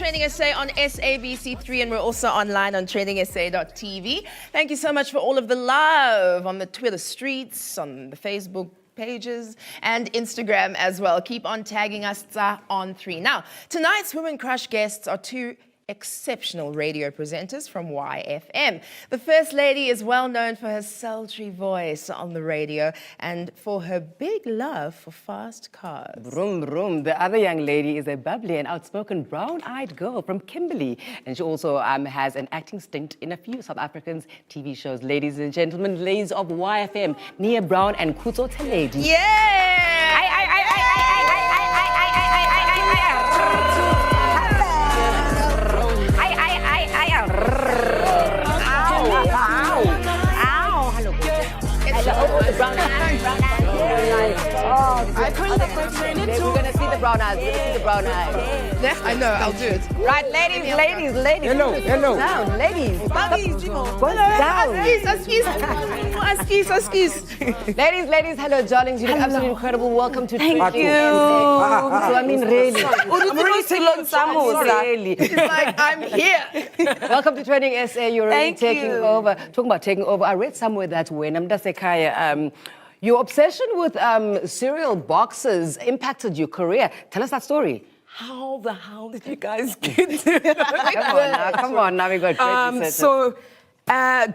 TrendingSA on SABC3, and we're also online on TrendingSA.tv. Thank you so much for all of the love on the Twitter streets, on the Facebook pages, and Instagram as well. Keep on tagging us on 3. Now, tonight's Women Crush guests are two exceptional radio presenters from YFM. The First Lady is well known for her sultry voice on the radio and for her big love for fast cars. Vroom, vroom. The other young lady is a bubbly and outspoken brown-eyed girl from Kimberley. And she also has an acting stint in a few South Africans TV shows. Ladies and gentlemen, ladies of YFM, Nia Brown and Khutso Theledi. Yeah! We're gonna see the brown eyes. We're gonna see the brown eyes. I know, I'll do it. Right, ladies. Hello. Down, ladies. Go down. Ladies, hello, darlings. You look absolutely incredible. Welcome to Thank you. So, I mean, really. I'm already Really. It's like, I'm here. Welcome to TrendingSA. You're already Thank taking you. over. Talking about taking over, I read somewhere that when Mdasekaya, your obsession with cereal boxes impacted your career. Tell us that story. How the hell did you guys get to Come on, now we got great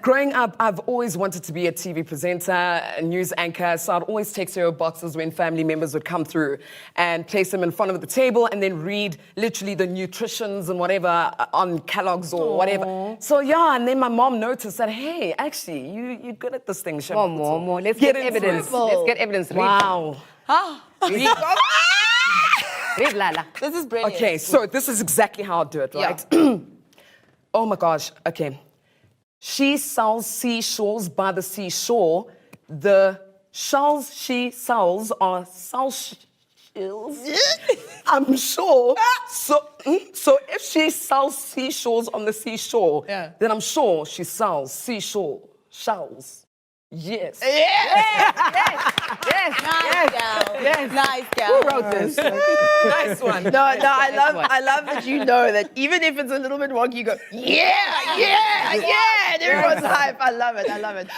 growing up, I've always wanted to be a TV presenter, a news anchor, so I'd always take cereal boxes when family members would come through and place them in front of the table and then read literally the nutritions and whatever on Kellogg's or whatever. So yeah, and then my mom noticed that, hey, actually, you're good at this thing, Shema. More. Let's get evidence. Let's get evidence. Read. Wow. Read, Lala. This is brilliant. Okay, so this is exactly how I do it, right? Yeah. Oh my gosh, okay. She sells seashores by the seashore. The shells she sells are shells. I'm sure. So if she sells seashores on the seashore, then I'm sure she sells seashore shells. Yes. Yes. Nice gal. Who wrote this? Nice one. No, I love that you know that even if it's a little bit wonky, you go, yeah, and everyone's hype. I love it.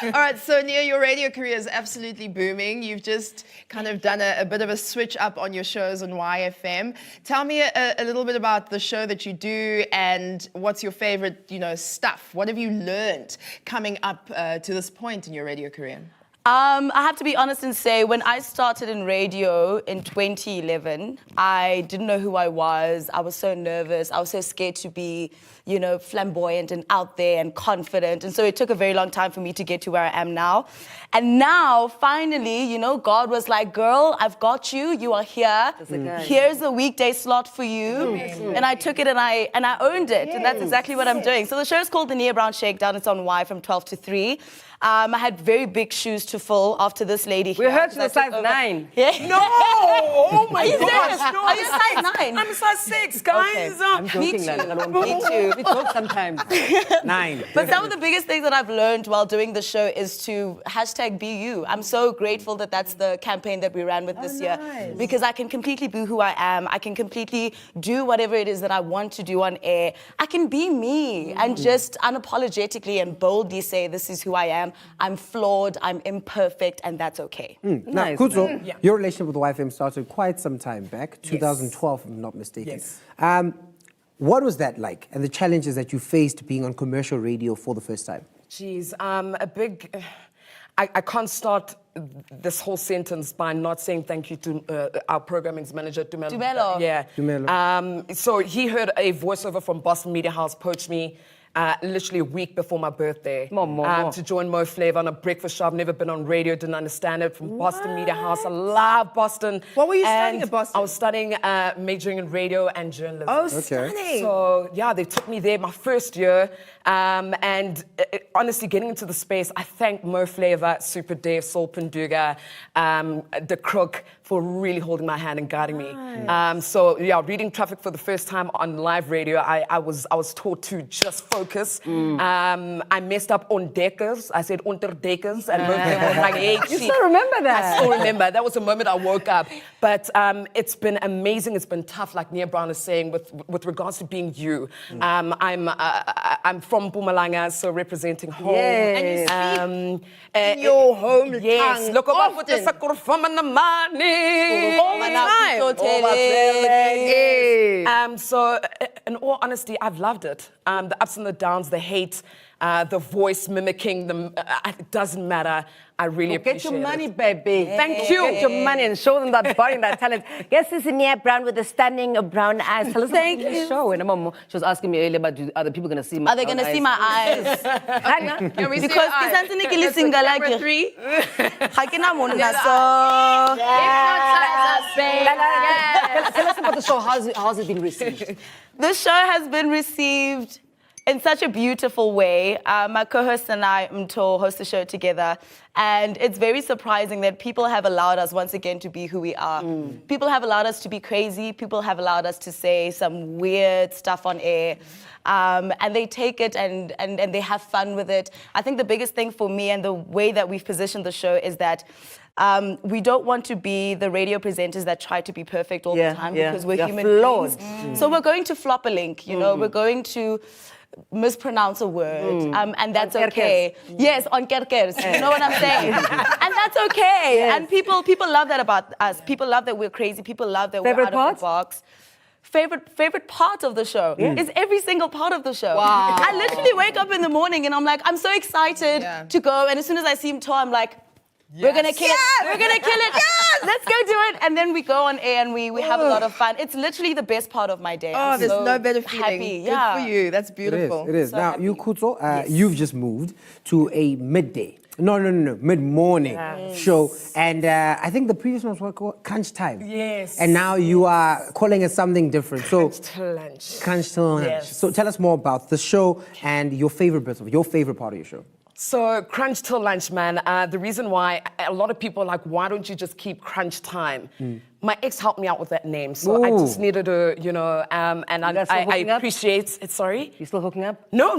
All right, so Nia, your radio career is absolutely booming. You've just kind of done a bit of a switch up on your shows on YFM. Tell me a little bit about the show that you do and what's your favorite, stuff. What have you learned coming up to this point in your radio career? I have to be honest and say, when I started in radio in 2011, I didn't know who I was. I was so nervous. I was so scared to be, flamboyant and out there and confident. And so it took a very long time for me to get to where I am now. And now, finally, God was like, girl, I've got you. You are here. Here's a weekday slot for you. And I took it and I owned it. And that's exactly what I'm doing. So the show is called The Nia Brown Shakedown. It's on Y from 12 to 3. I had very big shoes to fill after this lady here. We heard she's a size 9. Yeah. No! Oh my Are you gosh! serious? No, Are you size 9? I'm a size 6, guys. I'm joking, Lala. Me too. We talk sometimes. 9. But some of the biggest things that I've learned while doing the show is to #BeYou. I'm so grateful that that's the campaign that we ran with this year. Because I can completely be who I am. I can completely do whatever it is that I want to do on air. I can be me and just unapologetically and boldly say, this is who I am. I'm flawed, I'm imperfect, and that's okay. Now, Khutso, your relationship with YFM started quite some time back, 2012, if I'm not mistaken. Yes. What was that like, and the challenges that you faced being on commercial radio for the first time? Geez, I can't start this whole sentence by not saying thank you to our programming manager, Dumelo. Dumelo. Dumelo. So he heard a voiceover from Boston Media House poach me literally a week before my birthday to join Mo Flava on a breakfast show. I've never been on radio, didn't understand it, from Boston Media House. I love Boston. What were you studying at Boston? I was studying majoring in radio and journalism. Oh, stunning. So, yeah, they took me there my first year. Honestly, getting into the space, I thank Mo Flava, Super Dave, Saul Penduga, The Crook, for for really holding my hand and guiding me. So yeah, reading Traffic for the first time on live radio, I was taught to just focus. I messed up on deckers. I said unterdeckers, and most people were like, hey, You still remember that? I still remember. That was the moment I woke up. But it's been amazing. It's been tough, like Nia Brown is saying, with regards to being you. I'm from Mpumalanga, so representing home. Yes. And you speak in your home Yes. tongue Look about with the often. sakurfama namani. All the time. Khutso Theledi. So, in all honesty, I've loved it. The ups and the downs, the hate, the voice mimicking, it doesn't matter. I really appreciate Get your money, it. baby. Thank you. Get your money and show them that body and that talent. Guess this is Nia Brown with the stunning brown eyes. Tell us Thank about you. the Show. And Mom, she was asking me earlier about other people going to see my Are they going to see my eyes? Can we see Because your eyes? kisantse ke le single like Camera 3. ga ke na monna so Tell us about the show. How's it been received? the show has been received in such a beautiful way. My co-host and I, Mto, host the show together. And it's very surprising that people have allowed us once again to be who we are. People have allowed us to be crazy. People have allowed us to say some weird stuff on air. And they take it and they have fun with it. I think the biggest thing for me and the way that we've positioned the show is that we don't want to be the radio presenters that try to be perfect all the time because we're human flawed. beings. So we're going to flop a link, you know, we're going to mispronounce a word, and that's okay. Yes, on kerkers, you know what I'm saying? And that's okay. Yes. And people love that about us. People love that we're crazy. People love that Favorite we're out part? of the box. Favorite part of the show is every single part of the show. Wow. I literally wake up in the morning and I'm like, I'm so excited to go. And as soon as I see him I'm like, we're gonna kill it. We're gonna kill it. Let's go do it. And then we go on air and we have a lot of fun. It's literally the best part of my day. Oh, I'm there's so no better feeling. happy. Good Yeah. for you. That's beautiful. It is. So Now, happy. you, Khutso, you've just moved to a midday. No, mid-morning show. And I think the previous ones were called Crunch Time. Yes. And now you are calling it something different. So, To lunch. Crunch to Lunch. Yes. So tell us more about the show and your favorite bits of your favorite part of your show. So Crunch Till Lunch, man, the reason why a lot of people are like, why don't you just keep Crunch Time? My ex helped me out with that name, so I just needed to, you know, and guys still I hooking up? appreciate it. Sorry? You still hooking up? No.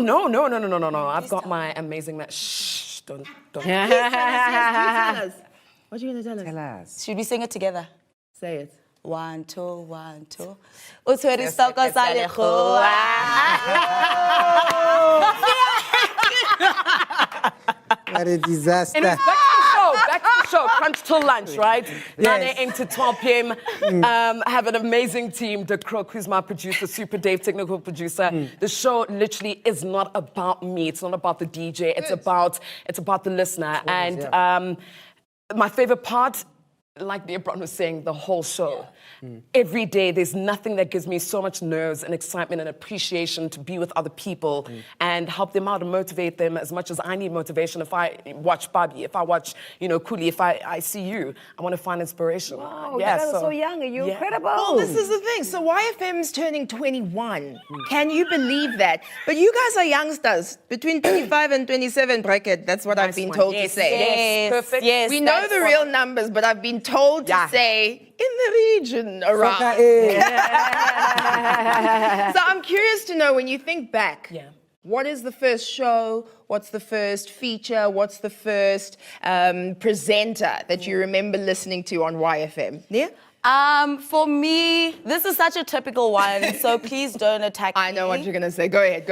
I've got my amazing man. Shh, don't. Tell us. What are you going to tell us? Tell us. Should we sing it together? Say it. 1, 2, 1, 2. Utshwere soko sa lekgowa. What a disaster. Anyways, back to the show, Crunch Till Lunch, right? 9 a.m. to 12 p.m. Have an amazing team. De Crook, who's my producer, Super Dave, technical producer. The show literally is not about me. It's not about the DJ. It's about the listener. And my favorite part, like Nia Brown was saying, the whole show. Every day, there's nothing that gives me so much nerves and excitement and appreciation to be with other people and help them out and motivate them as much as I need motivation. If I watch Bobby, if I watch, Kuli, if I see you, I want to find inspiration. Oh, you guys are so young and you're incredible. Well, this is the thing. So YFM's turning 21. Can you believe that? But you guys are youngsters. Between 25 and 27 bracket. That's what I've been told to say. Yes, perfect. yes. We know that's the what- real numbers, but I've been told to say in the region around. So I'm curious to know, when you think back, what is the first show? What's the first feature? What's the first presenter that you remember listening to on YFM? Yeah? For me, this is such a typical one, so please don't attack me. I know what you're going to say. Go ahead.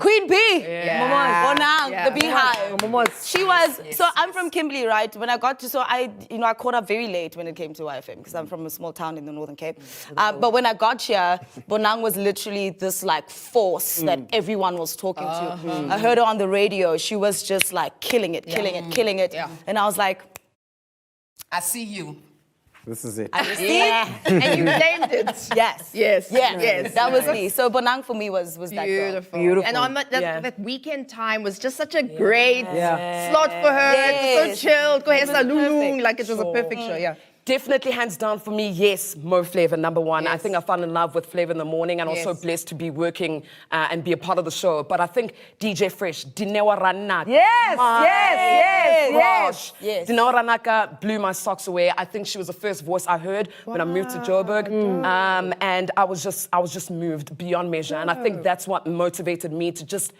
Queen B. Yeah. Bonang, Yeah. the Beehive. She was, so I'm from Kimberley, right? When I got to, I caught up very late when it came to YFM because I'm from a small town in the Northern Cape. But when I got here, Bonang was literally this like force that everyone was talking to. I heard her on the radio. She was just like killing it. Yeah. And I was like, I see you. This is it. And you named it. yes. Yes. That was me. So Bonang for me was that girl. Beautiful. And on that weekend time was just such a great slot for her. It was so Yes. chilled. Go ahead, It was salulung, perfect. like it was a perfect show. Yeah. Definitely, hands down for me, yes, Mo Flava, number one. I think I fell in love with Flava in the morning and also blessed to be working and be a part of the show. But I think DJ Fresh, Dinewa Ranaka. Yes. Dinewa Ranaka blew my socks away. I think she was the first voice I heard when I moved to Joburg. And I was just moved beyond measure. And I think that's what motivated me to just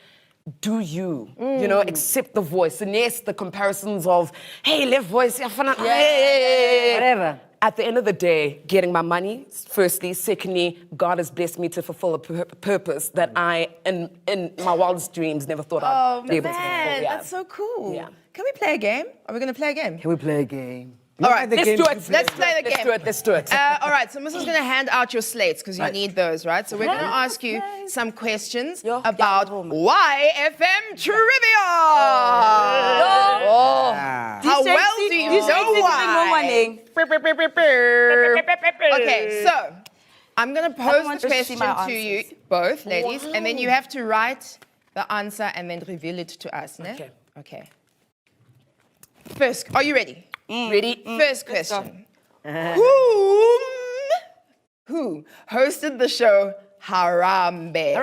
do you, you know, accept the voice. And yes, the comparisons of, hey, left voice, Whatever. At the end of the day, getting my money, firstly. Secondly, God has blessed me to fulfill a purpose that I, in my wildest dreams, never thought I'd be able to fulfill. Man, Yeah. that's so cool. Yeah. Can we play a game? Are we going to play a game? Can we play a game? All right, Let's do it. Let's play the game. Let's do it. All right, so Mrs. is going to hand out your slates because you need those, right? So we're going to ask you some questions about YFM trivia. How well do you know why? Okay, so I'm going to pose the question to you both, ladies, and then you have to write the answer and then reveal it to us. Ne? Okay. First, are you ready? Ready? First question. Who hosted the show Harambe?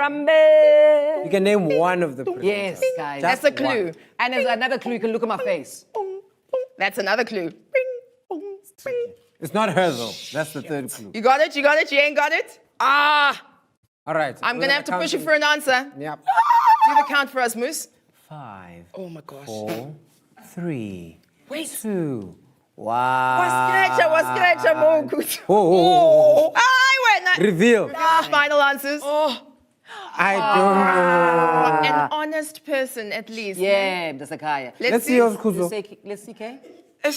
You can name one of the presenters. Yes, guys. That's a clue. And there's another clue. You can look at my face. That's another clue. It's not her though. That's the third clue. You got it? You got it? You ain't got it? Ah! All right. I'm we're gonna have to push you count for an answer. Yep. Do the count for us, Moose. 5, Oh my gosh. 4, 3, Wait. 2, 1. Wascratcha, mo, Khutso. Oh. I went. Reveal. Final answers. I don't know. An honest person, at least. Yeah, that's a Kaya. Let's see yours, Khutso. Let's see, Kay. You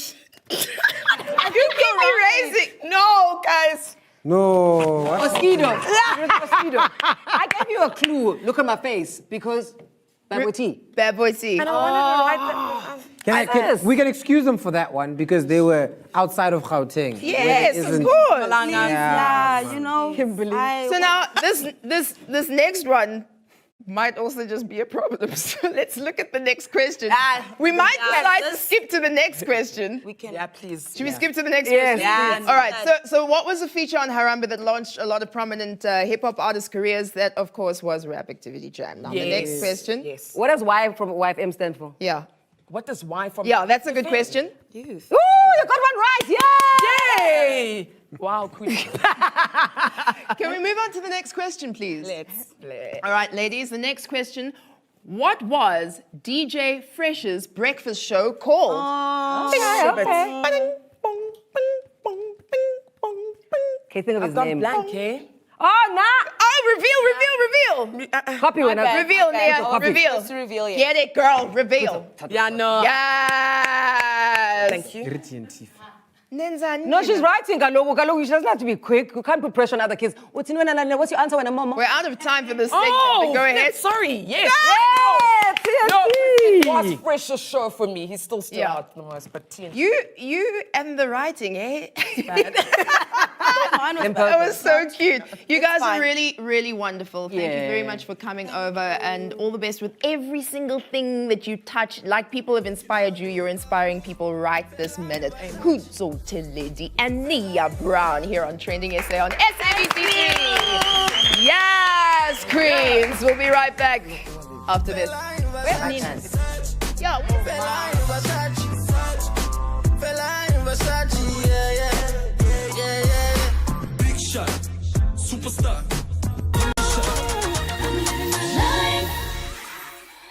keep me raising. No, guys. No. Mosquito. Mosquito. I gave you a clue. Look at my face because Bad Tea. Bad boy C. We can excuse them for that one because they were outside of Gauteng. Yes, of isn't- course. Yeah, you know. So now this next one might also just be a problem. So let's look at the next question. We might decide to skip to the next question. We can. Yeah, please. Should we skip to the next question? Yes. All right. So what was the feature on Harambe that launched a lot of prominent hip hop artists' careers? That of course was Rap Activity Jam. Now the next question. Yes. What does Y from YFM stand for? Yeah. What does Y from? Yeah, that's a good question. Ooh, you got one right. Yay! Yay! Wow, Queen. Can we move on to the next question, please? Let's. All right, ladies, the next question. What was DJ Fresh's breakfast show called? Okay, think of his I've gone name. blank, eh? Oh, nah. Oh, reveal. Copy winner. Reveal, Nia, copy. reveal. Let's reveal it. Get it, girl, reveal. Yeah, no. Yes. Thank you. Gritty and teeth. Nenzani. No, she's writing. Kaloku, she doesn't have to be quick. You can't put pressure on other kids. What's your answer when I'm mama? We're out of time for this segment, Oh, but go ahead. sorry. Yes. No, it was Fresh's show for me. He's still Yeah. out the most, but TNT. You and the writing, eh? Mine was bad. That was so cute. You guys are fine. really, really wonderful. Thank you very much for coming over and all the best with every single thing that you touch. Like people have inspired you, you're inspiring people right this minute. Khutso Theledi Nia Brown here on TrendingSA on SABC3. Yes, queens. We'll be right back after this. Where's Nina? Yo,